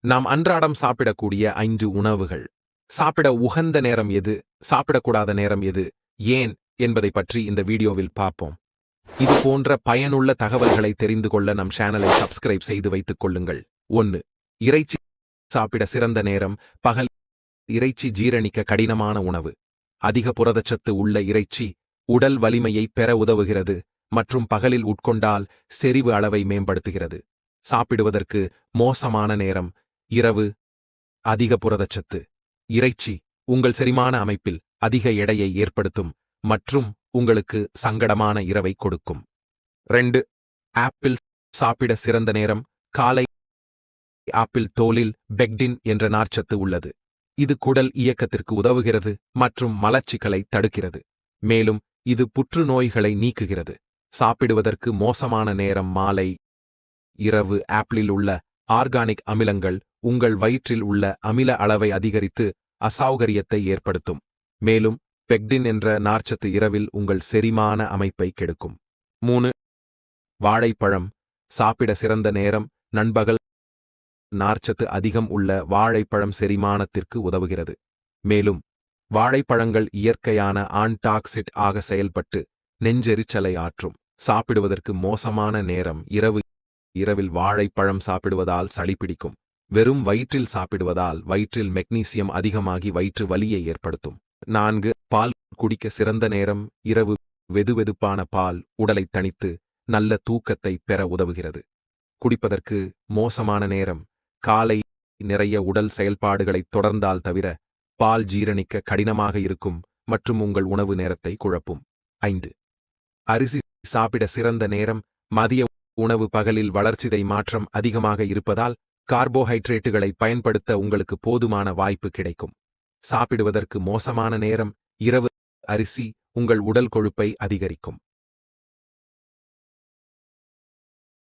நாம் அன்றாடம் சாப்பிடக்கூடிய 5 உணவுகள். சாப்பிட உகந்த நேரம் எது, சாப்பிடக்கூடாத நேரம் எது, ஏன் என்பதை பற்றி இந்த வீடியோவில் பார்ப்போம். இது போன்ற பயனுள்ள தகவல்களை தெரிந்து கொள்ள நம் சேனலை சப்ஸ்கிரைப் செய்து வைத்துக் கொள்ளுங்கள். 1. இறைச்சி சாப்பிட சிறந்த நேரம் பகல். இறைச்சி ஜீரணிக்க கடினமான உணவு. அதிக புரதச்சத்து உள்ள இறைச்சி உடல் வலிமையை பெற உதவுகிறது மற்றும் பகலில் உட்கொண்டால் செறிவு அளவை மேம்படுத்துகிறது. சாப்பிடுவதற்கு மோசமான நேரம் இரவு. அதிக புரதச்சத்து இறைச்சி உங்கள் செரிமான அமைப்பில் அதிக எடையை ஏற்படுத்தும் மற்றும் உங்களுக்கு சங்கடமான இரவை கொடுக்கும். 2. ஆப்பிள் சாப்பிட சிறந்த நேரம் காலை. ஆப்பிள் தோலில் பெக்டின் என்ற நார்ச்சத்து உள்ளது. இது குடல் இயக்கத்திற்கு உதவுகிறது மற்றும் மலச்சிக்கலை தடுக்கிறது. மேலும் இது புற்றுநோய்களை நீக்குகிறது. சாப்பிடுவதற்கு மோசமான நேரம் மாலை இரவு. ஆப்பிளில் உள்ள ஆர்கானிக் அமிலங்கள் உங்கள் வயிற்றில் உள்ள அமில அளவை அதிகரித்து அசௌகரியத்தை ஏற்படுத்தும். மேலும் பெக்டின் என்ற நார்ச்சத்து இரவில் உங்கள் செரிமான அமைப்பை கெடுக்கும். 3. வாழைப்பழம் சாப்பிட சிறந்த நேரம் நண்பகல். நார்ச்சத்து அதிகம் உள்ள வாழைப்பழம் செரிமானத்திற்கு உதவுகிறது. மேலும் வாழைப்பழங்கள் இயற்கையான ஆன்டாக்சிட் ஆக செயல்பட்டு நெஞ்செரிச்சலை ஆற்றும். சாப்பிடுவதற்கு மோசமான நேரம் இரவு. இரவில் வாழைப்பழம் சாப்பிடுவதால் சளி பிடிக்கும். வெறும் வயிற்றில் சாப்பிடுவதால் வயிற்றில் மெக்னீசியம் அதிகமாகி வயிற்று வலியை ஏற்படுத்தும். 4. பால் குடிக்க சிறந்த நேரம் இரவு. வெதுவெதுப்பான பால் உடலை தணித்து நல்ல தூக்கத்தை பெற உதவுகிறது. குடிப்பதற்கு மோசமான நேரம் காலை. நிறைய உடல் செயல்பாடுகளை தொடர்ந்தால் தவிர பால் ஜீரணிக்க கடினமாக இருக்கும் மற்றும் உங்கள் உணவு நேரத்தை குழப்பும். 5. அரிசி சாப்பிட சிறந்த நேரம் மதிய உணவு. பகலில் வளர்சிதை மாற்றம் அதிகமாக இருப்பதால் கார்போஹைட்ரேட்டுகளை பயன்படுத்த உங்களுக்கு போதுமான வாய்ப்பு கிடைக்கும். சாப்பிடுவதற்கு மோசமான நேரம் இரவு. அரிசி உங்கள் உடல் கொழுப்பை அதிகரிக்கும்.